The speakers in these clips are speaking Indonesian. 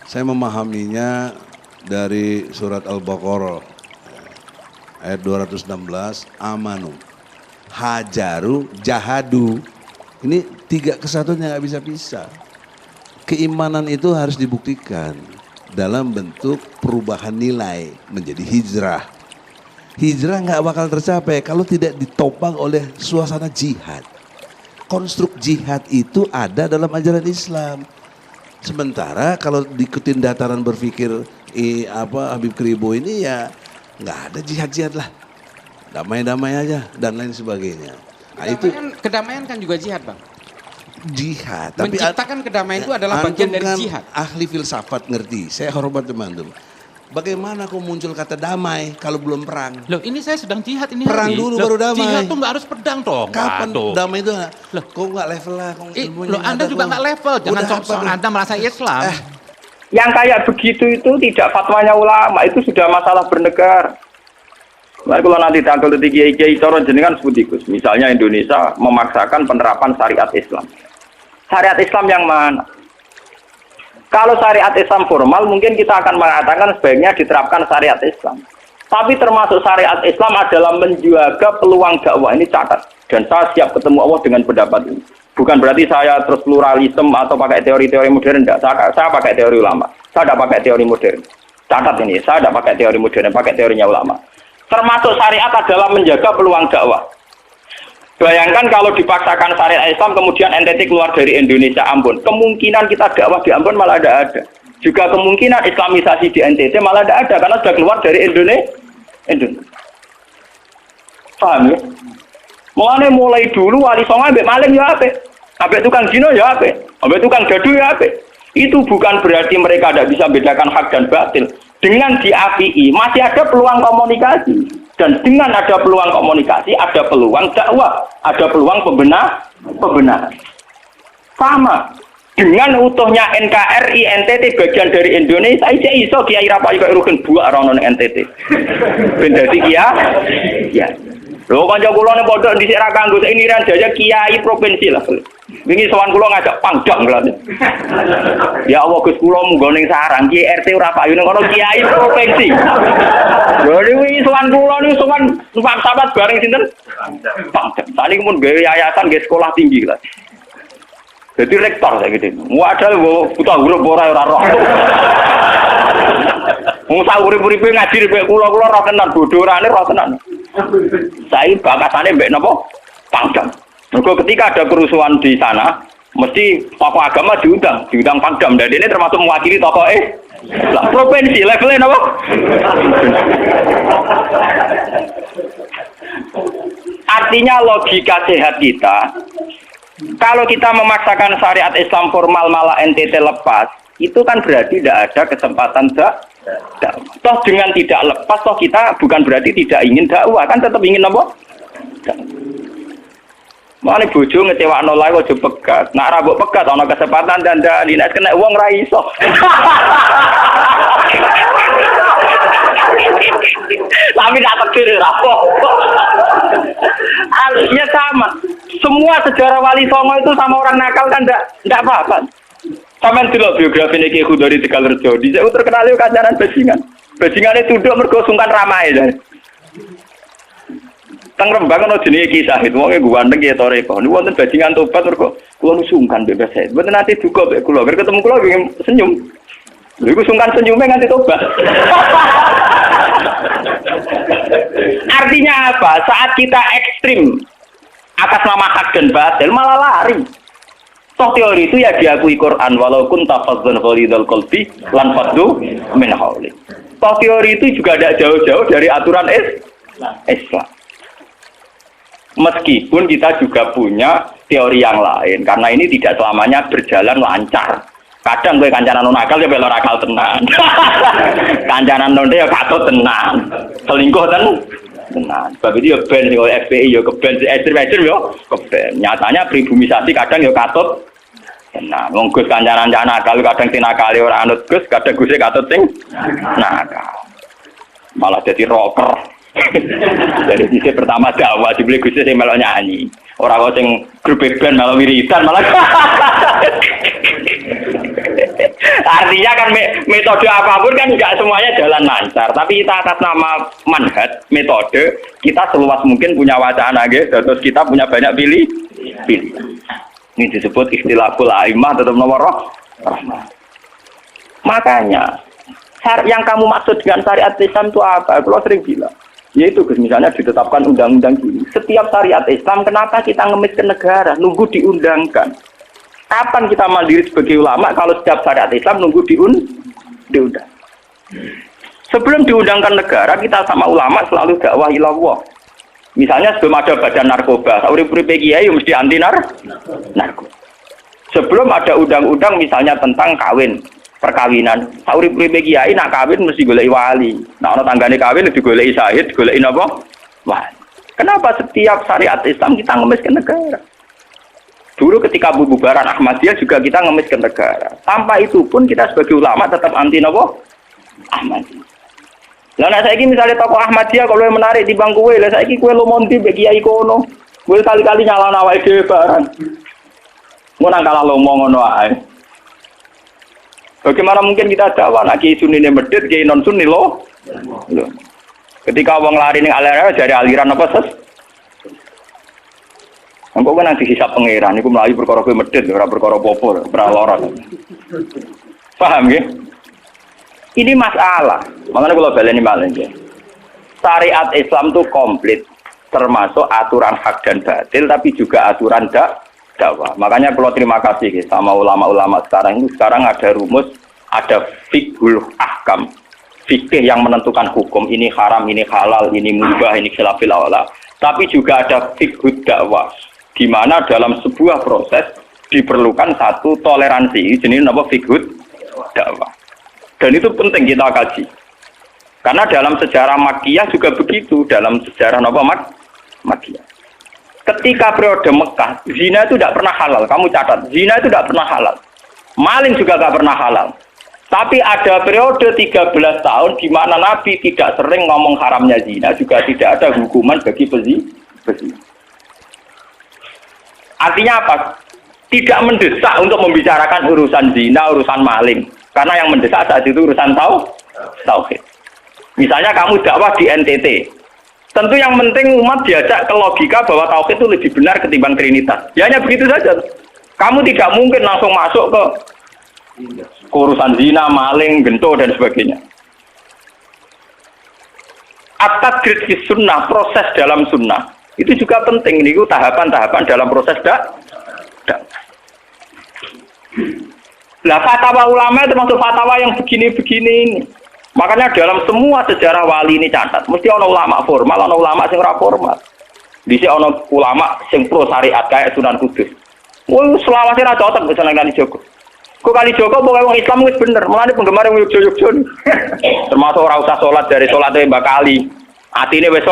Saya memahaminya dari surat Al-Baqarah ayat 216, amanu, hajaru, jahadu. Ini tiga kesatuan yang gak bisa pisah. Keimanan itu harus dibuktikan dalam bentuk perubahan nilai menjadi hijrah. Hijrah gak bakal tercapai kalau tidak ditopang oleh suasana jihad. Konstruk jihad itu ada dalam ajaran Islam. Sementara kalau diikutin dataran berpikir Habib Kribo ini ya nggak ada jihad lah, damai-damai aja dan lain sebagainya. Nah, itu kedamaian kan juga jihad, Bang. Jihad. Menciptakan kedamaian itu adalah bagian dari kan jihad. Ahli filsafat ngerti. Saya hormat teman-teman. Bagaimana kok muncul kata damai kalau belum perang? Loh, ini saya sedang jihad ini. Perang dulu baru damai. Jihad tuh nggak harus pedang dong. Kapan damai itu? Loh, kok nggak level lah? Loh, Anda juga nggak level. Jangan sok Anda merasa Islam. Yang kayak begitu itu tidak fatwanya ulama, itu sudah masalah bernegara. Nah, kalau nanti tanggal kiai coron jenengan seperti itu. Misalnya Indonesia memaksakan penerapan syariat Islam. Syariat Islam yang mana? Kalau syariat Islam formal mungkin kita akan mengatakan sebaiknya diterapkan syariat Islam. Tapi termasuk syariat Islam adalah menjaga peluang dakwah. Ini catat. Dan saya siap ketemu Allah dengan pendapat ini. Bukan berarti saya terus pluralisme atau pakai teori-teori modern. Tidak. Saya pakai teori ulama. Saya tidak pakai teori modern. Catat ini. Saya tidak pakai teori modern. Pakai teorinya ulama. Termasuk syariat adalah menjaga peluang dakwah. Bayangkan kalau dipaksakan syariat Islam kemudian NTT keluar dari Indonesia, Ambon. Kemungkinan kita dakwah di Ambon malah ada. Juga kemungkinan Islamisasi di NTT malah ada karena sudah keluar dari Indonesia. Paham ya? Mulai dulu wali songo ambek maling ya apik. Ambek tukang zina ya apik. Ambek tukang gaduh ya apik. Itu bukan berarti mereka tidak bisa bedakan hak dan batil. Dengan diapii masih ada peluang komunikasi. Dan dengan ada peluang komunikasi, ada peluang dakwah, ada peluang pembenahan. Sama dengan utuhnya NKRI NTT bagian dari Indonesia, saya iso Kiai Rapai kok rugen buak rono NTT. Ben dadi ya. Lho kanca kula ning pondok dhisik ra kanggo sainiran jaya kiai provinsi lah. Wingi sowan kula ngajak pangdam lho. Ya Allah Gus kula munggo ning sarang Ki RT ora payu ning kono kiai provinsi. Lho wingi sowan kula niku sowan numpak sahabat bareng sinten? Pangdam. Saniki mun gawe yayasan nggih sekolah tinggi lah. Jadi rektor saya gitu. Waduh buta huruf ora roh. Wong sak urip-uripe ngaji nek kula roh tenan bodorane roh tenan. Saya bakasane mbek napa? Pangdam. Mergo ketika ada kerusuhan di sana, mesti tokoh agama diundang Pangdam. Dan ini termasuk mewakili tokoh provinsi levelnya napa? Artinya logika sehat kita, kalau kita memaksakan syariat Islam formal malah NTT lepas, itu kan berarti tidak ada kesempatan toh dengan tidak lepas, toh kita bukan berarti tidak ingin dakwah, kan tetap ingin apa? Mane bojo ngecewakno lae aja pegat. Nek ra mbok pegat ana kesempatan dandani, nek kena wong ra iso. Tapi tak takdir ra apa. Artinya sama. Semua sejarah Wali Songo itu sama orang nakal kan enggak apa-apa. Sampeyan delok biografi Ki Khudori Tegalrejo, dhisik terkenal yo kancanan bajingan. Bajingane tunduk mergo sungkan ramae. Teng Rembang ana jenenge Ki Sahid, wonge ganteng ya toreko. Niku wonten bajingan tobat mergo kula sungkan bebas saya. Mboten nate duka mek kula, bar ketemu kula nggih senyum. Lha iku sungkan senyume nganti tobat. Artinya apa? Saat kita ekstrim atas nama hak dan batil malah lari. Toh teori itu ya diakui Quran, walaupun tafazzan ghalidul qalbi lan faddu min hawli. Toh teori itu juga tidak jauh-jauh dari aturan Islam. Meskipun kita juga punya teori yang lain, karena ini tidak selamanya berjalan lancar. Kadang gue kancanan nakal ya belok nakal tenan. Kancanan nonde ya katut tenan. Selingkuh tenan. Sebab itu ya ben sing FPI ya keben ekstrem ya keben. Nyatanya pribumisasi kadang ya katut tenan. Wong Gus kancanan nakal kadang sing nakale ora anut Gus, kadang Guse katut sing nakal. Malah jadi rocker. Dari sisi pertama dakwah dibeli Guse sing melok nyanyi. Ora kok sing grup band malah wiridan malah. Artinya kan metode apapun kan nggak semuanya jalan lancar. Tapi kita atas nama manhaj, metode, kita seluas mungkin punya wacana gitu. Terus kita punya banyak pilih. Ini disebut istilahul aimah tetap nomor rahmah. Makanya yang kamu maksud dengan syariat Islam itu apa? Kalau sering bilang, yaitu misalnya ditetapkan undang-undang gini. Setiap syariat Islam, kenapa kita ngemis ke negara? Nunggu diundangkan. Kapan kita mandiri sebagai ulama kalau setiap syariat Islam nunggu diundang? Sebelum diundangkan negara, kita sama ulama selalu dakwah ilallah. Misalnya sebelum ada badan narkoba, urip-uripe kiai mesti anti narkoba. Sebelum ada undang-undang misalnya tentang kawin, perkawinan, urip-uripe kiai nak kawin mesti goleki wali. Nak ana tanggane kawin digoleki syahid, digoleki napa? Wali. Kenapa setiap syariat Islam kita ngemis ke negara? Dulu ketika bubaran Ahmadiyah juga kita ngemis ke negara. Tanpa itu pun kita sebagai ulama tetap anti napa? Ahmadiyah. Lah nek saiki misalnya tokoh Ahmadiyah kalau yang menarik di bangku kowe, lah saiki kowe lomonti mbek kiai kono. Kowe kali-kali nyalahno awake dhewe barang. Ngono kalah lomong ngono ae. Bagaimana mungkin kita dakwah nek kiai sunni medhit, kiai non sunni lo? Ketika wong lari ning aliran dari aliran apa ses? Engko kan nanti hisab pangeran niku mlayu perkara kowe medhit ora perkara apa-apa, ora lara. Paham nggih? Ini masalah. Makanya kalau baleni malih nggih. Syariat Islam itu komplit, termasuk aturan hak dan batil tapi juga aturan dakwah. Makanya kalau terima kasih sama ulama-ulama sekarang itu sekarang ada rumus, ada fiqhul ahkam. Fikih yang menentukan hukum ini haram, ini halal, ini mubah, ini khilafil aula. Tapi juga ada fiqhul dakwah. Di mana dalam sebuah proses diperlukan satu toleransi, jenis apa fiqhul dakwah. Dan itu penting kita kaji. Karena dalam sejarah Makkiyah juga begitu, dalam sejarah apa Makkiyah. Ketika periode Mekah, zina itu tidak pernah halal. Kamu catat, zina itu tidak pernah halal. Maling juga tidak pernah halal. Tapi ada periode 13 tahun di mana Nabi tidak sering ngomong haramnya zina, juga tidak ada hukuman bagi pezina. Artinya apa? Tidak mendesak untuk membicarakan urusan zina, urusan maling. Karena yang mendesak saat itu urusan tauhid. Misalnya kamu dakwah di NTT. Tentu yang penting umat diajak ke logika bahwa tauhid itu lebih benar ketimbang trinitas. Ya hanya begitu saja. Kamu tidak mungkin langsung masuk ke urusan zina, maling, gento dan sebagainya. At-tadrid fi sunnah, proses dalam sunnah. Itu juga penting, ini tahapan-tahapan dalam proses Lah fatwa ulama itu termasuk fatwa yang begini-begini ini. Makanya dalam semua sejarah wali ini catat, mesti ada ulama formal, ada ulama yang ora formal. Di sini ada ulama yang pro syariat kayak Sunan Kudus. Wah, selawase ra cocok misalnya Kali Joko. Kok Kali Joko pokoknya orang Islam wis bener, malah penggemar yang Yogyo-Yogyo. Termasuk ora usah salat dari salatnya Mbak Kali. Atine wis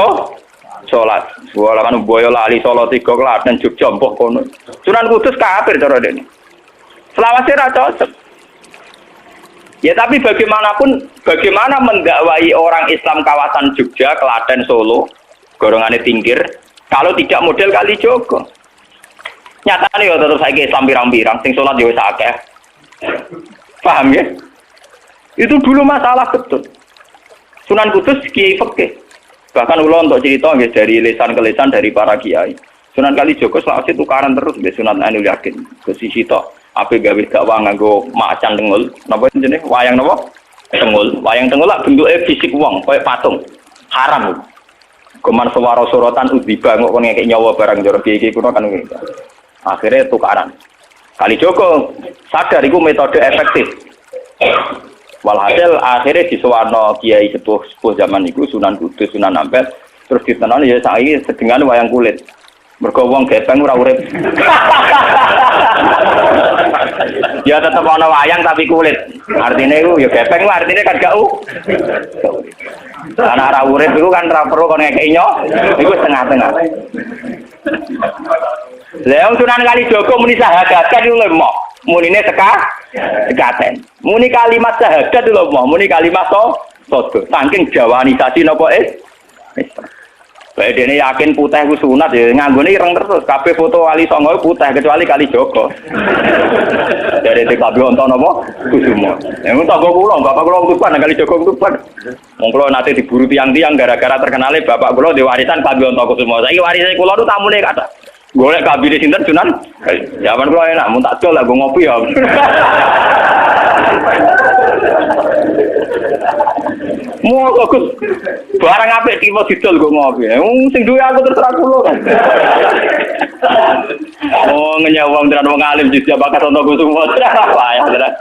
salat. Wala kan boyo lali Solo 3 Klaten Jogja mbok kono. Sunan Kudus kafir cara dene. Selawase ra cocok. Ya tapi bagaimanapun, bagaimana mendakwai orang Islam kawasan Jogja, Klaten, Solo, golongannya tingkir, kalau tidak model Kali Joko. Nyatane ya tetep saiki Islam pirang-pirang, sing salat ya wis akeh. Paham ya? Itu dulu masalah betul. Sunan Kudus kiai fikih. Bahkan ulo untuk cerita nggih dari lisan ke lisan dari para kiai. Sunan Kali Joko selawase tukaran terus mbek Sunan Ainul Yakin. Ke sisi tok ape gawe dakwah nganggo macan tengul, napa jenenge wayang napa? Tengul. Wayang tengul lak bentuke fisik wong, koyo patung. Haram. Kuman suwara sorotan udziba kok kon ngekek nyawa barang jero iki kuno kan ngene. Akhirnya tukaran. Kali Joko sadar iku metode efektif. Walhasil akhirnya disuwarno kiai sepuh zaman iku Sunan Kudus, Sunan Ampel, terus ditenan ya saiki sedengan wayang kulit. Mergo wong gepeng ora urip. Ya tetep ana wayang tapi kulit. Artine iku ya gepeng artine kan gak Karena ora urip iku kan ora perlu kon ngekeki nyo, iku setengah-tengah. Lah Sunan Kalijogo muni syahadat iku lemok. Munine sekaten. Muni kalimat syahadat lho, muni kalimat sodo. Saking jawanisasi napa Bae dene yakin putih ku sunat ya nganggone ireng terus. Kabeh foto Wali Songo putih kecuali Kali Joko. Dari TKB wonten napa? Kusumo. Yang tangga kula, bapak kula Tuban Kali Joko Tuban. Wong kula nate diburu tiang-tiang gara-gara terkenale bapak kula di warisan Kabeh Kusumo. Saiki warise kula nu tamune kathah. Golek kabine sinten Sunan? Zaman kula enak mun tak dol lah go ngopi ya. Mau Gus, barang apik tiba didol kok ngopi. Sing duwe aku terserah kula kan. Oh ngenyawang tenan wong alim jadi bakat untuk Kusumo. Payah tenan.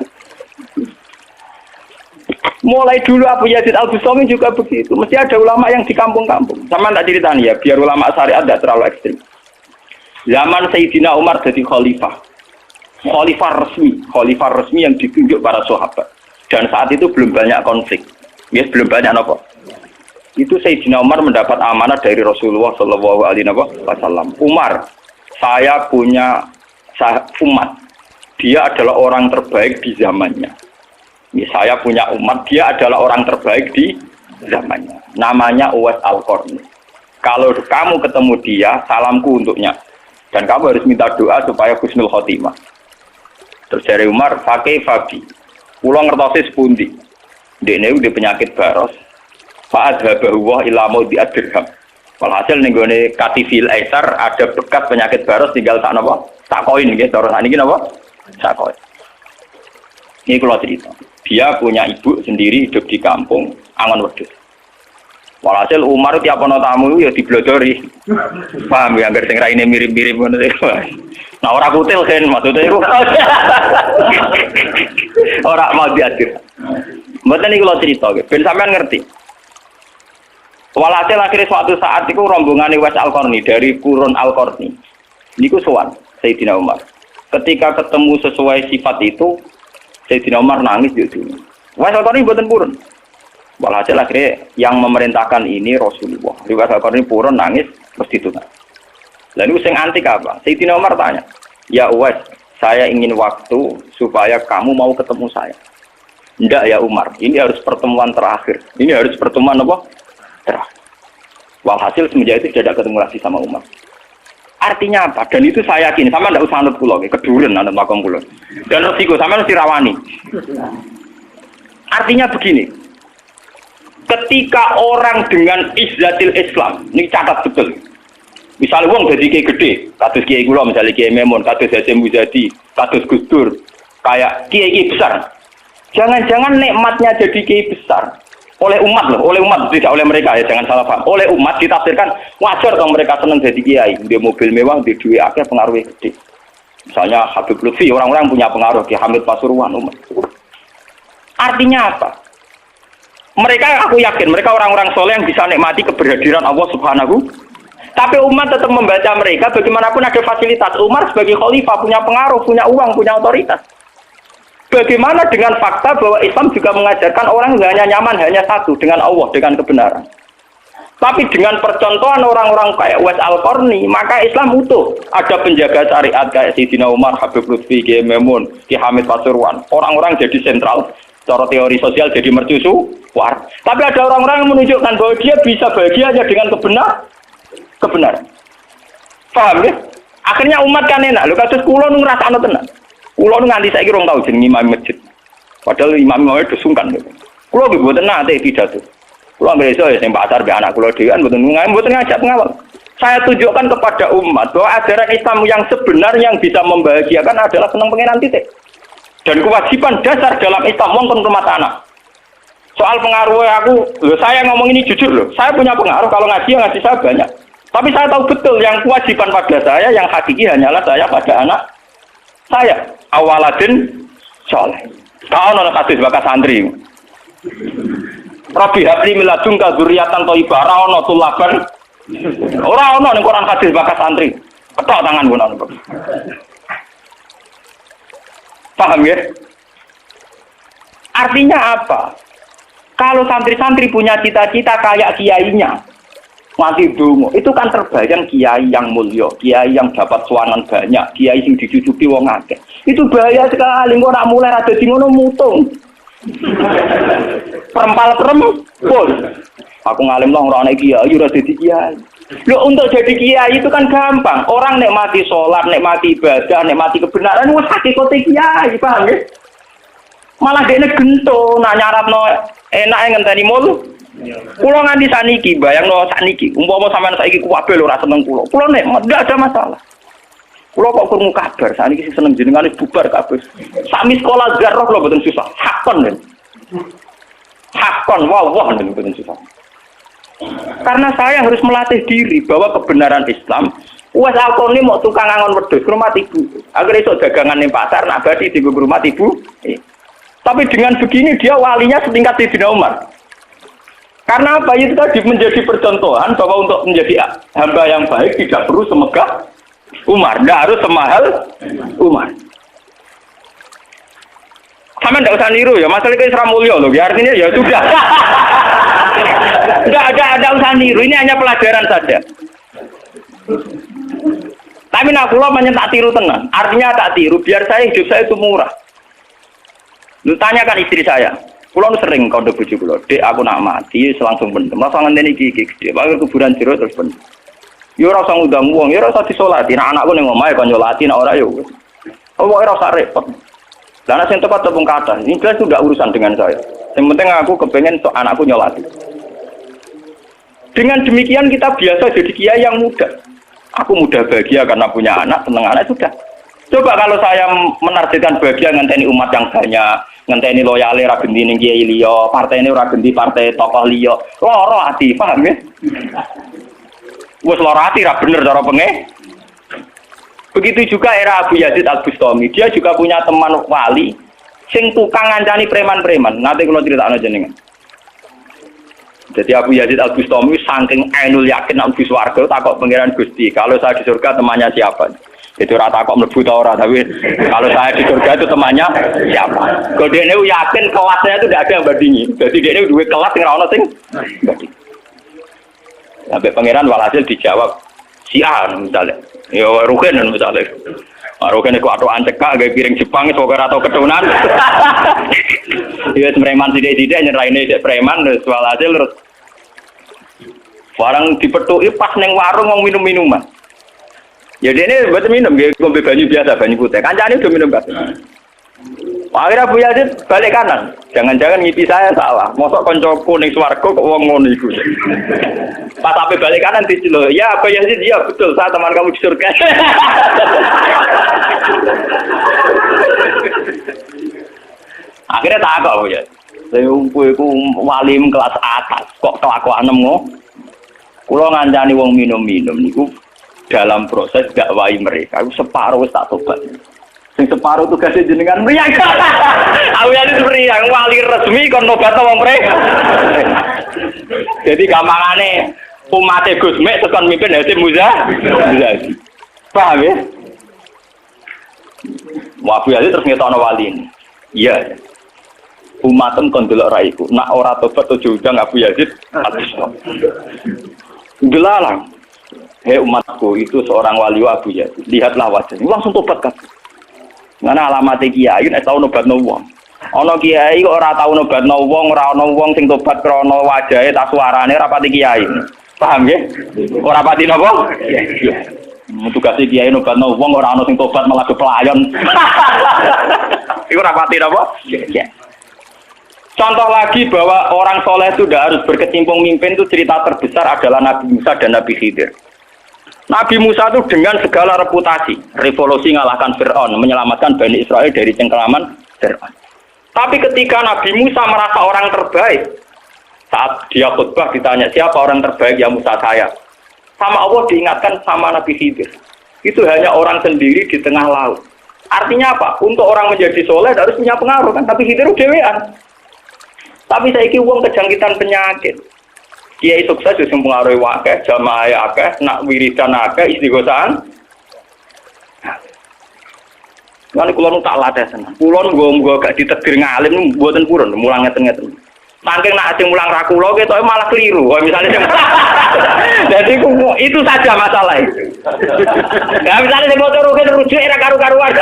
Mulai dulu Abu Yazid Al-Bustami juga begitu. Mesti ada ulama yang di kampung-kampung. Sama tak ceritanya ya, biar ulama syariat tidak terlalu ekstrim. Zaman Sayyidina Umar jadi khalifah. Khalifah resmi yang ditunjuk para sahabat. Dan saat itu belum banyak konflik. Yes, belum banyak apa. Itu Sayyidina Umar mendapat amanah dari Rasulullah Shallallahu Alaihi Wasallam. Umar, saya punya umat. Dia adalah orang terbaik di zamannya. Saya punya umat. Dia adalah orang terbaik di zamannya. Namanya Uwais Al-Qarni. Kalau kamu ketemu dia, salamku untuknya. Dan kamu harus minta doa supaya husnul khotimah. Terus dari Umar, pakai Fabi. Pulau ngertosi sepundi. Dekne udah penyakit baros. Fa'adhabahu wa ila maudi ad-dirham. Walhasil ning gone Katifil Aisar ada bekas penyakit baros tinggal tak napa? Tak koin nggih, cara sakniki napa? Tak koin. Ini kalau cerita. Dia punya ibu sendiri hidup di kampung Angon Wedhus. Walhasil Umar tiap ana tamu ya diblodori. Paham ya anggere sing raine mirip-mirip ngono iku. Nah ora kutil kan maksudnya iku. Ora mau diatur. Mboten iki kula cerita nggih, ben sampean ngerti. Walhasil akhirnya suatu saat itu rombongan Uwais Al-Qarni dari Qurun Al-Qarni. Niku sowan Sayyidina Umar. Ketika ketemu sesuai sifat itu, Sayyidina Umar nangis di dunia. Uwais Al-Qarni mboten purun. Walhasil akhirnya yang memerintahkan ini Rasulullah. Uwais Al-Qarni purun nangis mesti tunai. Lalu sing antik apa? Sayyidina Umar tanya, "Ya Uwais, saya ingin waktu supaya kamu mau ketemu saya." Enggak ya Umar, ini harus pertemuan terakhir. Ini harus pertemuan apa? Terakhir. Walhasil semenjak itu tidak ketemu lagi sama Umar. Artinya apa? Dan itu saya yakin, sama tidak usah anut kula, keduren anut makom kula. Dan resiko sama harus dirawani. Artinya begini, ketika orang dengan izzatil Islam, ini catat betul. Misalnya wong jadi kiai gede, kados kiai kula misalnya Kiai Memun, kados Hasyim Muzadi, kados Gus Dur, kayak kiai besar. Jangan-jangan nikmatnya jadi kiai besar oleh umat loh, oleh umat tidak oleh mereka ya, jangan salah paham. Oleh umat ditafsirkan wajar dong mereka senang jadi kiai, dia mobil mewah, dia duit akeh, pengaruhnya gede. Misalnya Habib Lutfi, orang-orang punya pengaruh, Ki Hamid Pasuruan umat. Artinya apa? Mereka aku yakin mereka orang-orang soleh yang bisa nikmati keberhadiran Allah Subhanahu. Tapi umat tetap membaca mereka bagaimanapun ada fasilitas. Umar sebagai khalifah punya pengaruh, punya uang, punya otoritas. Bagaimana dengan fakta bahwa Islam juga mengajarkan orang hanya nyaman hanya satu dengan Allah, dengan kebenaran. Tapi dengan percontohan orang-orang kayak Uwais Al-Qarni, maka Islam utuh. Ada penjaga syariat kayak Sayyidina Umar, Habib Lutfi, Kiai Memun, Ki Hamid Pasuruan. Orang-orang jadi sentral, cara teori sosial jadi mercusuar. Tapi ada orang-orang yang menunjukkan bahwa dia bisa bahagia hanya dengan kebenaran. Paham ya? Akhirnya umat kan enak. Lho kados kula nu ngrasakno tenan. Kula nu nganti saiki rong tau jeneng imam masjid. Padahal imam itu sungkan. Kula nggih mboten nate pidato. Kula nggih iso ya sing pasar be anak kula dhewean mboten ngajak pengawal. Saya tunjukkan kepada umat bahwa ajaran Islam yang sebenarnya yang bisa membahagiakan adalah senang pengenan titik. Dan kewajiban dasar dalam Islam wong kon rumah tanah. Soal pengaruh aku, loh saya ngomong ini jujur loh. Saya punya pengaruh kalau ngaji saya banyak. Tapi saya tahu betul yang kewajiban pada saya yang hakiki hanyalah saya pada anak saya. Awaladin soleh. Kau nona kasus bakas santri. Rabbi habli miladunka dzurriatan thayyibah ora ana tulaban. Ora ana ning Quran hadis bakas santri. Ketok tangan ngono. Paham ya? Artinya apa? Kalau santri-santri punya cita-cita kayak kiainya, mati dungo, itu kan terbayang kiai yang mulia, kiai yang dapat suanan banyak, kiai yang dicucupi wong akeh. Itu bahaya sekali, kok nak mulai ada di ngono mutung. Perempal-perempul. Aku ngalim lah ora ana kiai, ora dadi kiai. Loh, untuk jadi kiai itu kan gampang. Orang nikmati sholat, nikmati ibadah, nikmati kebenaran, wah hakikate kiai, paham ya? Malah dia gento, nak nyaratno enak ngenteni mulu. Kulo nganti saniki, bayangno saniki, umpama sampean saiki kuwabe lho ora seneng kulo. Kulo nek ndak ada masalah. Kulo kok krungu kabar saniki sing seneng jenengan bubar kabeh. Sami sekolah garok lho mboten susah. Hakon. Hakon wah mboten susah. Karena saya harus melatih diri bahwa kebenaran Islam, wes aku ini mau tukang angon wedhus ke rumah ibu. Agar iso dagangan ning pasar nak badi di rumah ibu. Tapi dengan begini dia walinya setingkat Sayyidina Umar. Karena apa? Itu tadi menjadi percontohan bahwa untuk menjadi hamba yang baik tidak perlu semegah Umar, tidak harus semahal Umar. Sama tidak usah niru ya, masalah itu Isra Mulya loh, ya artinya ya sudah. Tidak usah niru, ini hanya pelajaran saja. Tapi nak kula tak tiru tenan, artinya tak tiru, biar saya hidup saya itu murah. Lu tanyakan istri saya, kula sering kode bojo kula, "Dek, aku nak mati langsung pendem, langsung ngenteni iki iki, bakal kuburan jero terus pendem." Yo ora usah ngundang wong, yo ora usah disolati, nek anakku ning omahe kon nyolati, nek ora yo wis. Pokoke ora usah repot. Lah nek sing tepat tepung kata, ini jelas sudah urusan dengan saya. Yang penting aku kepengen anakku nyolati. Dengan demikian kita biasa jadi kiai yang mudah. Aku mudah bahagia karena punya anak, seneng anak sudah. Coba kalau saya menargetkan bahagia ngenteni umat yang banyak, ngenteni loyale ra genti ning kiai liya, partene ora genti partai tokoh liya. Lara ati, paham ya? Wes lara ati ra bener cara penge. Begitu juga era Abu Yazid Al-Bustami, dia juga punya teman wali sing tukang ngancani preman-preman. Nanti kalau critakno jenengan. Jadi Abu Yazid Al-Bustami saking ainul yakin nek mlebu swarga takok pangeran Gusti, kalau saya di surga temannya siapa? Itu ora takok mlebu ta ora, tapi kalau saya di surga itu temannya siapa? Kok dene yakin kelasnya itu tidak ada yang bandingi. Jadi dene duwe kelas sing ora ono sing banding. Sampai pangeran walhasil dijawab si A misalnya. Ya Ruken misalnya. Ruken iku atokan cekak gawe piring Jepang iso ora tau ketunan. Ya preman sithik-sithik nyeraine sik preman terus walhasil terus barang dipethuki pas ning warung wong minum-minuman. Ya dene mboten minum nggih ngombe banyu biasa, banyu putih. Kancane udah minum kabeh. Akhirnya Abu Yazid balik kanan. Jangan-jangan ngipi saya salah. Mosok koncoku ning swarga kok wong ngono iku. Pas sampai balik kanan diceluk. Ya Abu Yazid, ya betul, saya teman kamu di surga. Akhirnya tak kok ya. Saya iku wali kelas atas kok kelakuan ngono. Kula ngancani wong minum-minum niku dalam proses dakwahi mereka. Aku separuh wis tak tobat. Sing separuh tugasnya jenengan mriyang. Aku ya mriyang wali resmi kon tobat wong mrek. Jadi gampangane umat Gus Mek tekan mimpin Hasim Muzadi. Paham ya? Abu Yazid terus ngetokno wali ini. Iya. Umatem kon delok ra iku. Nak ora tobat ojo undang Abu Yazid atus. Delalang. Hei umatku, itu seorang wali Abu Yazid. Lihatlah wajahnya. Langsung tobat kan. Karena alamat kiai nek tau nobatno wong. Ana kiai kok ora tau nobatno wong, ora ana wong sing tobat krana wajahe ta suarane ora pati kiai. Paham nggih? Ora pati napa? Iya. Tugase kiai nobatno wong ora ana sing tobat malah pelayan. Iku ora pati napa? Iya. Contoh lagi bahwa orang soleh itu tidak harus berkecimpung mimpin itu cerita terbesar adalah Nabi Musa dan Nabi Khidir. Nabi Musa itu dengan segala reputasi, revolusi mengalahkan Fir'aun, menyelamatkan Bani Israel dari cengkeraman Fir'aun. Tapi ketika Nabi Musa merasa orang terbaik, saat dia khutbah ditanya siapa orang terbaik, ya Musa saya. Sama Allah diingatkan sama Nabi Khidir. Itu hanya orang sendiri di tengah laut. Artinya apa? Untuk orang menjadi soleh harus punya pengaruh kan, tapi Khidir dewean. Tapi saiki wong kejangkitan penyakit. Kiai sukses wis mempengaruhi akeh, jamaah akeh, nak wiridan akeh, istighosahan. Lan kula nu tak latih tenan. Kula nggo gak ditegur ngalim mboten purun, mulang ngeten-ngeten. Saking nak sing mulang ra kula ketoke malah keliru. Kok misale sing Jadi itu saja masalah itu. Ya misalnya sing motor rujuk era karu-karuan.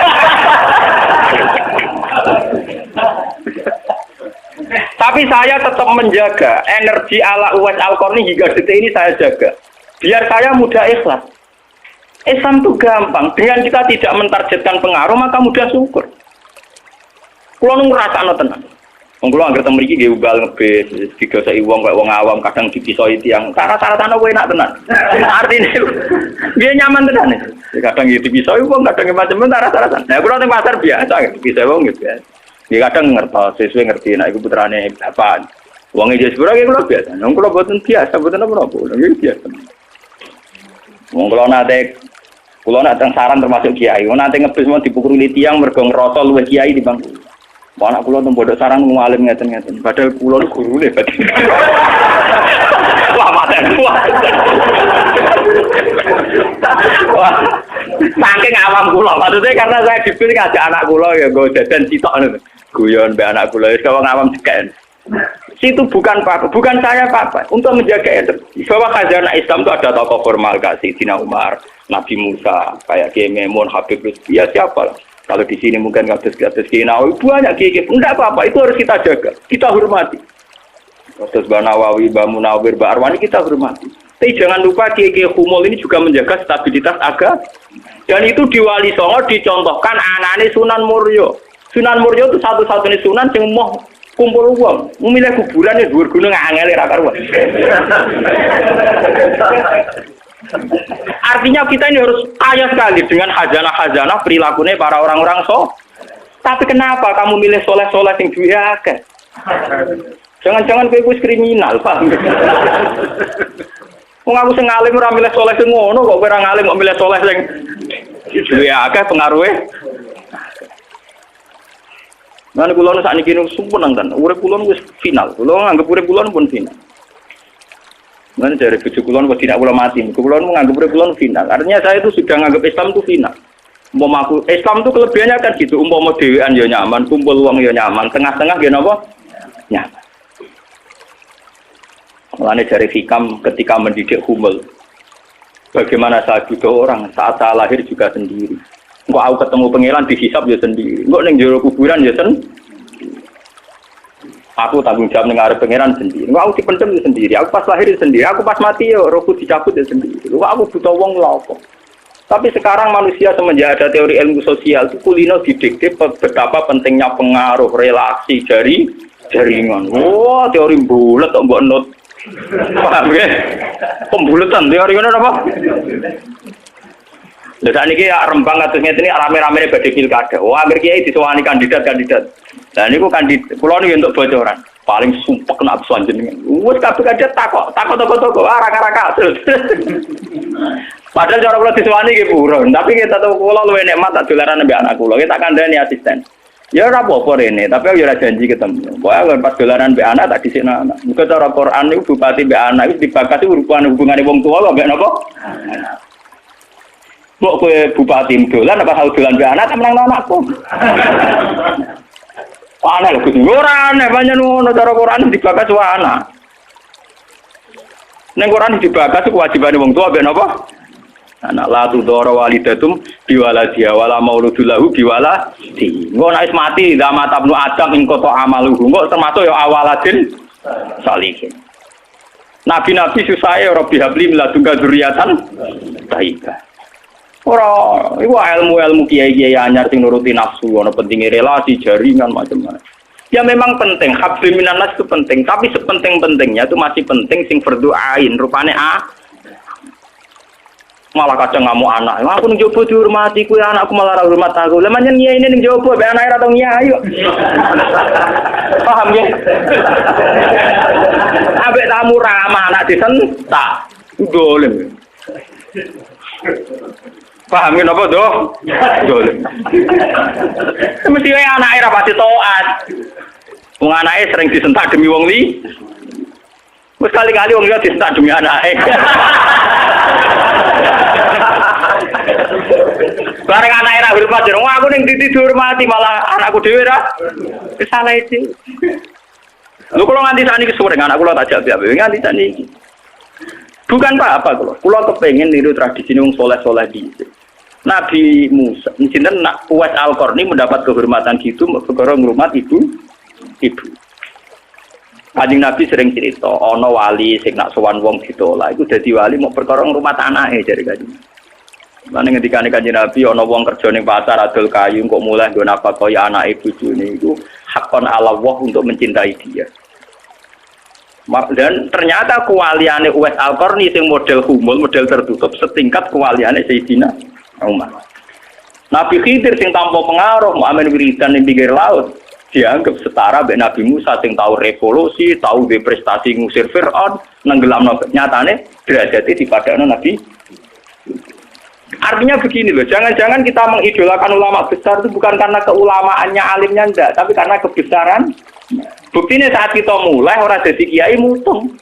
Tapi saya tetap menjaga energi ala Uwais Al-Qarni hingga detik ini saya jaga. Biar saya mudah ikhlas. Islam itu gampang. Dengan kita tidak mentargetkan pengaruh, maka mudah syukur. Kulo nu ngrasakno tenan. Wong kulo anggere teng mriki nggih ubal ngebis, digoseki wong kaya wong awam kadang dipisoi tiyang. Cara-carane kowe enak tenan. Artine dia nyaman tenan. Kadang gitu dipisoi wong, kadang macam-macam cara-carane. Nah, kulo teng pasar biasa dipisoi wong gitu ya. Dia kadang ngertos, sesuai ngerti nek iku putrane bapak. Wong iki sepura iki kulo biasa. Wong kulo boten biasa, boten apa-apa. Nggih biasa. Wong kulo nate kulo nak teng saran termasuk kiai. Wong nate ngebis mau dipukuli tiyang mergo ngrasa luwih kiai di bangku. Anak kula teng pondok sarang ngalim ngeten-ngeten. Padahal kula niku gurune berarti. Wah, maten. Wah. Saking awam kula. Maksudnya karena saya dipilih ngajak anak kula ya nggo jajan sitok ngono. Guyon mbek anak kula wis wong awam cekek. Situ bukan apa, bukan saya apa. Untuk menjaga itu. Bahwa khazanah Islam itu ada tokoh formal kayak Sayyidina Umar, Nabi Musa, kayak Kiai Memun, Habib Lutfi, ya siapa lah. Kalau di sini mungkin kasus-kasus Kinawi banyak kiai, enggak apa-apa, itu harus kita jaga, kita hormati. Kasus Mbak Nawawi, Mbak Munawir, Mbak Arwani kita hormati. Tapi jangan lupa kiai-kiai Humul ini juga menjaga stabilitas agama. Dan itu di Wali Songo dicontohkan anaknya Sunan Muryo. Sunan Muryo itu satu-satunya sunan yang mau kumpul uang, memilih kuburan ya dhuwur gunung angel ra karuan. Artinya kita ini harus kaya sekali dengan khazanah-khazanah perilakunya para orang-orang Tapi kenapa kamu milih soleh-soleh yang duwe akeh? Jangan-jangan kowe wis kriminal, Pak. Wong aku sing alim ora milih soleh sing ngono kok kowe ora ngalim kok milih soleh sing duwe akeh pengaruhe. Lan kula nu sakniki nu sumpun nang urip kula wis final. Kula nganggep urip kula pun final. Mana dari bojo kula kok tidak kula mati. Kula menganggap urip kula final. Artinya saya itu sudah menganggap Islam itu final. Umpama aku Islam itu kelebihannya kan gitu. Umpama dhewean ya nyaman, kumpul wong ya nyaman, tengah-tengah ya napa? Nyaman. Mulane dari hikam ketika mendidik Humul. Bagaimana saya butuh orang saat saya lahir juga sendiri. Engko aku ketemu pangeran dihisab ya sendiri. Engko ning jero kuburan ya sendiri. Aku tanggung jawab ning arep pangeran sendiri. Engko aku dipendem ya sendiri. Aku pas lahir ya sendiri. Aku pas mati ya rohku dicabut ya sendiri. Engko aku butuh wong lha apa. Tapi sekarang manusia semenjak ada teori ilmu sosial itu kulino didikte betapa pentingnya pengaruh relasi dari jaringan. Wah, teori bulat kok mbok not. Paham ya? Pembulatan teori ngono apa? Lha sakniki Rembang kados ngene iki rame-rame badhe pilkada. Wah, akhir kiai disowani kandidat-kandidat. Lah niku kandidat kula niki untuk bocoran. Paling sumpek kena pesuan jenengan. Wes kabeh kandidat takok toko-toko arah-arah kasus. Padahal cara kula disowani nggih buron, tapi kita tahu kula luwih nikmat tak dolaran mbek anak kula. Kita kandhani asisten. Ya ora apa-apa rene, tapi aku ora janji ketemu. Pokoke pas dolaran mbek anak tak dhisikno anak. Muga cara Quran niku bupati mbek anak wis dibakasi hubungane wong tuwa mbek napa? Mbok kowe bupati dolan apa tau dolan mbek anak menang anakku. Aneh lho Gus. Ora aneh pancen ngono cara Quran dibakas wae anak. Ning Quran dibakas kewajibane wong tuwa mbek napa? Anak la tudara walidatum biwaladiha wala mauludul lahu biwaladi. Engko nek mati zaman tabnu adam ing kota amaluhu. Engko termasuk ya awaladin salihin. Nabi-nabi susahe ora bihabli miladunga dzurriatan thayyibah. Ora iku ilmu-ilmu kiai-kiai anyar sing nuruti nafsu, ana pentinge relasi, jaringan macam-macam. Ya memang penting, habli minan nas itu penting, tapi sepenting-pentingnya itu masih penting sing fardhu ain, rupane malah kadang ngamuk anak. Aku ning jowo dihormati, kuwi anakku malah ora hormat aku. Lah manjen nyai ning jowo, mek anake ora tau nyai yo. Paham ya? Ambek tamu ramah anak disentak. Dolen. Paham ya napa, Doh? Dolen. Mesti wae anake ora pati taat. Wong anake sering disentak demi wong li. Wis kali-kali wong liya disentak demi anake. Bareng anak era hormat jero aku ning dihormati malah anakku dhewe ra kesalah iki. Lho kula nganti sakniki sore anak kula tak jak-jak nganti sakniki. Bukan apa-apa kula kepengin niru tradisi wong saleh-saleh dhisik. Nabi Musa, sinten nak Uwais Al-Qarni mendapat kehormatan gitu gara ngrumat ibu. Kanjeng Nabi sering cerita, ana wali sing nak sowan wong ditolak iku dadi wali mau perkara ngrumat anake jare Kanjeng. Lan ngendikane Kanjeng Nabi ana wong kerja ning pasar adol kayu kok mulai nggo napakoi anake bojone iku hakon ala Allah untuk mencintai dia. Dan ternyata kewaliane Uwais Al-Qarni sing model humul, model tertutup setingkat kewaliane Sayyidina Umar. Nabi Khidir sing tanpa pengaruh muamen wiridan ning pinggir laut dianggap setara mbek Nabi Musa sing tahu revolusi, tahu prestasi ngusir Fir'aun, nenggelamno nyatane derajate dipadakno Nabi. Artinya begini loh, jangan-jangan kita mengidolakan ulama besar itu bukan karena keulamaannya alimnya enggak, tapi karena kebesaran. Buktinya saat kita mulai orang jadi kiai mutung.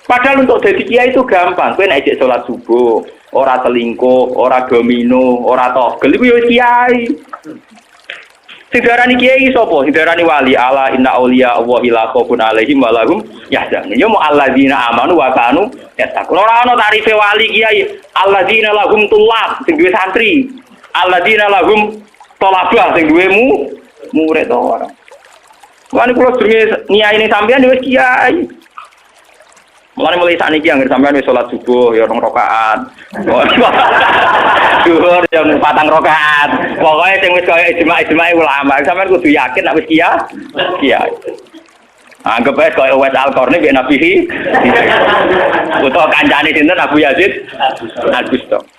Padahal untuk jadi kiai itu gampang, kowe nek ijek salat subuh, ora selingkuh, ora domino, ora togel iku ya kiai. Sing diarani kiai sapa? Sing diarani wali. Ala inna auliya Allahi la khaufun alaihim wa lahum yahzanun. Ya mu alladzina amanu wa kanu yattaqun. Ora ana tarife wali kiai. Alladzina lahum tulab sing duwe santri. Alladzina lahum thalabah sing duwe murid ora. Lan kula jenenge niyaine sampean wis kiai. Mulai sakniki anggere sampean wis salat subuh ya 2 rakaat. Zuhur yang 4 rakaat. Pokoke sing wis kaya ijma' ulama, sampean kudu yakin nek wis kiai. Anggap ae kaya Uwais Al-Qarni mbek Nabi utawa kancane sinten Abu Yazid Al-Bustami.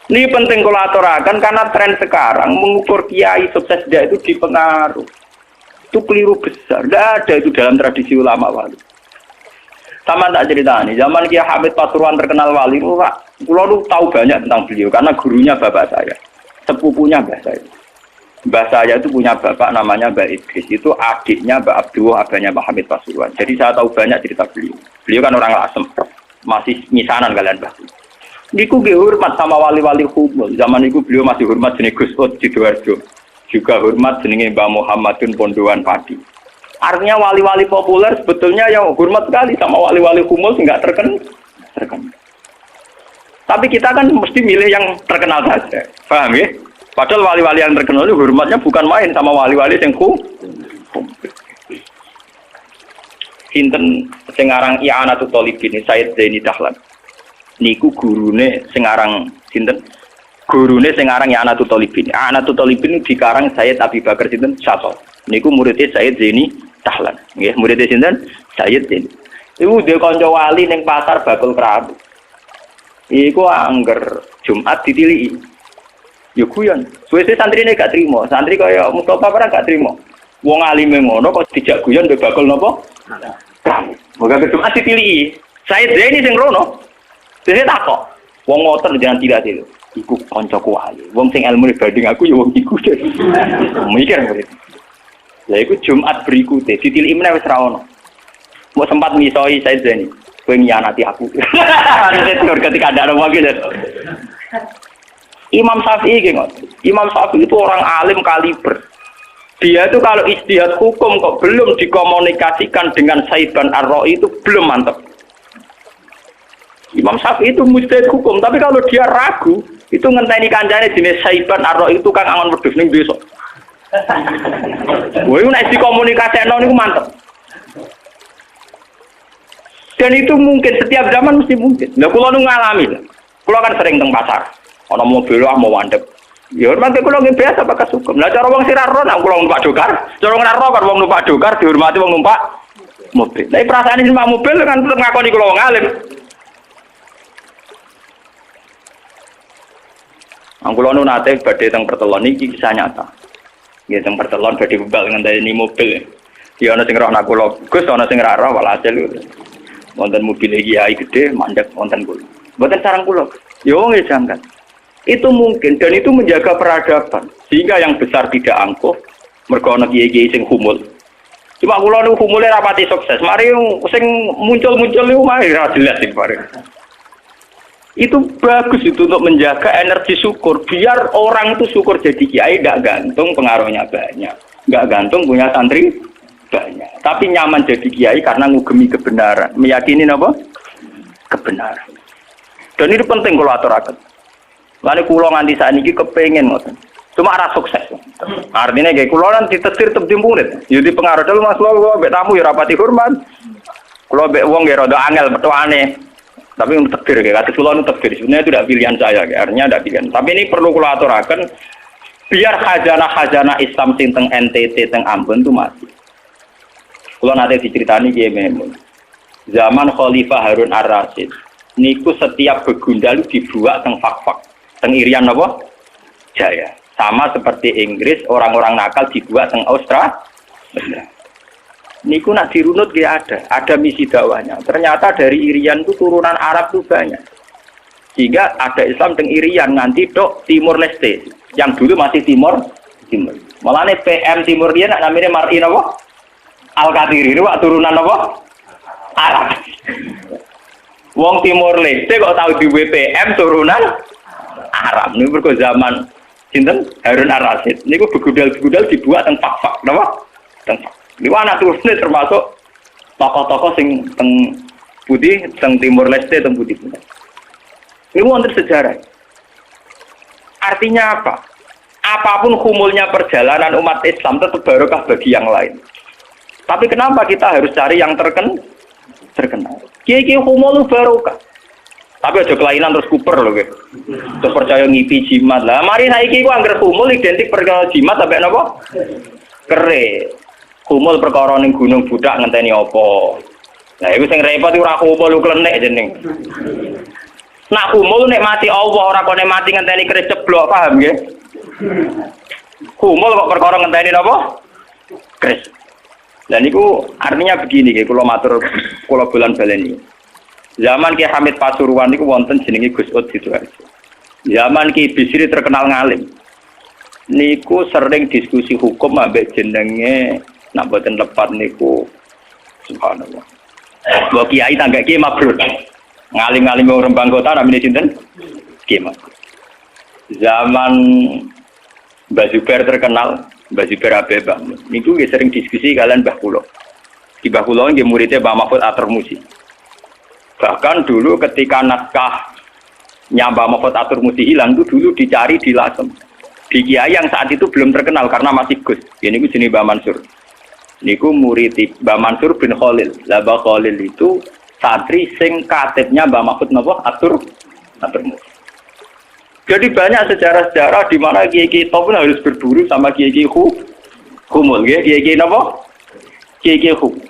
Ini penting kula aturaken karena tren sekarang mengukur kiai sukses dia itu dipengaruh. Itu keliru besar. Tidak ada itu dalam tradisi ulama wali. Sama tak cerita nih, zaman Kiai Hamid Pasuruan terkenal wali, kulo tahu banyak tentang beliau karena gurunya bapak saya, sepupunya mbah saya. Mbah saya itu punya bapak namanya Mbak Idris, itu adiknya Mbak Abdullah, abahnya Mbak Hamid Pasuruan. Jadi saya tahu banyak cerita beliau. Beliau kan orang Lasem, masih misanan kalian Mbah. Niku hormat sama wali-wali humul. Zaman itu beliau masih hormat jenis Gus Ud Sidoarjo, juga hormat jenis Mbah Muhammadun Pondoan Padi. Artinya wali-wali populer sebetulnya yang hormat sekali sama wali-wali humul nggak terkenal. Tapi kita kan mesti milih yang terkenal saja, paham ya? Padahal wali-wali yang terkenal itu hormatnya bukan main sama wali-wali yang Sinten sing aran I'anatul Thalibin Said Zaini Dahlan. Niku gurune sing aran sinten? Gurune sing aran I'anatul Thalibin. I'anatul Thalibin dikarang Said Abi Bakar sinten? Syato. Niku muridé Said Zaini Dahlan. Nggih, muridé sinten? Said Zaini. Iku dhe kanca wali ning pasar bakul kerabu. Iku angger Jumat ditiliki. Yo guyon. Suwe santrine gak trimo. Santri kaya Mustofa ora gak trimo. Wong alime ngono kok dijak guyon mbek bakul napa? Moga Jumat ditiliki. Said Zaini sing rono. Dene takok. Wong ngoten jangan tidak itu. Iku kancaku wae. Wong sing ilmu banding aku ya wong iku. Mikir murid. Ya iku Jumat berikutnya ditiliki meneh wis ra ono. Mbok sempat misoi Said Zaini. Kowe nyianati aku. Harus ketika ada orang gitu. Imam Syafi'i gitu. Imam Syafi'i itu orang alim kaliber. Dia itu kalau ijtihad hukum kok belum dikomunikasikan dengan Saiban Ar-Ra'i itu belum mantap. Imam Syafi'i itu mujtahid hukum, tapi kalau dia ragu, itu ngenteni kancane jenis Saiban Ar-Ra'i itu kang angon wedhus ning desa. Woi nek dikomunikasekno niku mantep. Dan itu mungkin setiap zaman mesti mungkin. Lah kula nu ngalami. Kula kan sering teng pasar. Ana mobil mau wandep. Ya hormati kula nggih biasa pakai sukum. Lah cara wong sira ro nek kula numpak dokar, cara ora ro kan wong numpak dokar dihormati wong numpak mobil. Lah perasaane numpak mobil kan tetep ngakoni kula wong alim. Kula nu nate badhe teng Pertelon iki kisah nyata. Nggih teng Pertelon badhe bebal ngenteni mobil. Ya ana sing roh nak kula, Gus ana sing ra roh walhasil. Wonten mobil kiai gede mandek wonten kula. Mboten sareng kula. Ya wong jangkat. Itu mungkin dan itu menjaga peradaban sehingga yang besar tidak angkuh mergo ana kiai-kiai sing humul. Cuma kula niku humule ra pati sukses. Mari sing muncul-muncul niku mari ra jelas sing bareng. Itu bagus itu untuk menjaga energi syukur biar orang itu syukur jadi kiai tidak gantung pengaruhnya banyak, nggak gantung punya santri banyak, tapi nyaman jadi kiai karena ngugemi kebenaran, meyakini apa? Kebenaran. Dan itu penting kalau aturaken. Lalu kula nganti saat ini kepengen ngoten. Cuma arah sukses. Artinya kayak kulo nanti ditetir tetep murid. Jadi pengaruh dulu Mas lo mbek tamu ya rapati hormat. Kulo mbek wong ya rada angel petuane. Tapi untuk tekbir kayak kata kulo untuk tekbir sebenarnya itu tidak pilihan saya, artinya tidak pilihan. Tapi ini perlu kulo aturaken biar khazanah Islam sing teng NTT teng Ambon itu mati. Kulo nanti diceritani Kiai Memun. Zaman Khalifah Harun Ar-Rasyid, niku setiap begundal dibuat teng fak-fak, teng Irian apa? Jaya. Sama seperti Inggris, orang-orang nakal dibuat teng Australia. Niku nak dirunut gak ada misi dakwahnya. Ternyata dari Irian itu turunan Arab itu banyak. Sehingga ada Islam teng Irian nanti dok Timur Leste, yang dulu masih Timur. Malah nih PM Timur dia nak namanya Martin apa? Al-Qadiri itu turunan apa? Arab. Wong Timur Leste kok tahu di WPM turunan Arab. Ini berko zaman sinten Harun Ar-Rasyid. Niku begudal-begudal dibuat teng fak-fak, napa? Teng ini anak turunnya termasuk tokoh-tokoh sing teng putih, teng Timur Leste, teng putih. Ini wonten sejarah. Artinya apa? Apapun humulnya perjalanan umat Islam tetap barokah bagi yang lain. Tapi kenapa kita harus cari yang terkenal? Kiai humul barokah. Tapi aja kelainan terus kuper loh, guys. Terus percaya ngipi jimat lah. Mari saiki ku angger humul identik perkara jimat sampai napa? Kere. Kumul perkara ning gunung budak ngenteni apa. Nah iku sing repot iku ora kumul klenek jeneng. Nak kumul nek mati Allah ora kok nek mati ngenteni keris ceblok, paham nggih? Kumul kok perkara ngenteni napa? Keris. Lah niku artinya begini nggih kula matur kula bulan baleni. Zaman Ki Hamid Pasuruan niku wonten jenenge Gus Ud Sidoarjo. Zaman Ki Bisri terkenal ngalim. Niku sering diskusi hukum ambek jenenge nak boten lepat niku subhanallah. Mbok kiai tangga kiai mabrur. Ngalim-ngalim wong Rembang kota namine sinten? Kiai mabrur. Zaman Mbah Zubair terkenal, Mbah Zubair Abebah. Niku nggih sering diskusi kalian Mbah kula. Di Mbah kula nggih muridé Mbah Mahfud Atur-Musi. Bahkan dulu ketika naskah Mbah Mahfud Atur-Musi hilang itu dulu dicari di Lasem. Di kiai yang saat itu belum terkenal karena masih Gus. Ini ku jenenge Mbah Mansur. Niku murid Mbah Mansur bin Khalil. Lah Mbah Khalil itu santri sing katibnya Mbah Mahfud napa Atur-Musi. Jadi banyak sejarah-sejarah di mana kiai-kiai top harus berburu sama kiai-kiai humul, kiai-kiai napa? Kiai-kiai humul.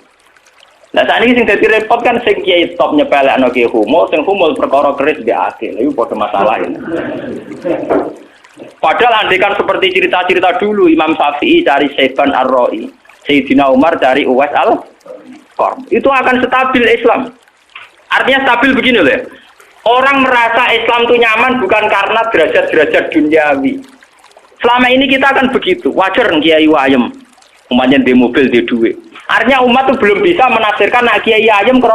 Nah saat ini sing dadi repot kan sing kiai top nyepelekno kiai humul, sing humul perkara keris biake. Lha iku padha masalah ini. Padahal andekan seperti cerita-cerita dulu Imam Syafi'i cari Saiban Ar-Ra'i, Sayyidina Umar cari Uwais Al-Qarn. Itu akan stabil Islam. Artinya stabil begini loh. Orang merasa Islam itu nyaman bukan karena derajat-derajat duniawi. Selama ini kita akan begitu. Wajar kiai ayem. Umatnya di mobil, di duit. Artinya umat itu belum bisa menafsirkan nak kiai ayem karena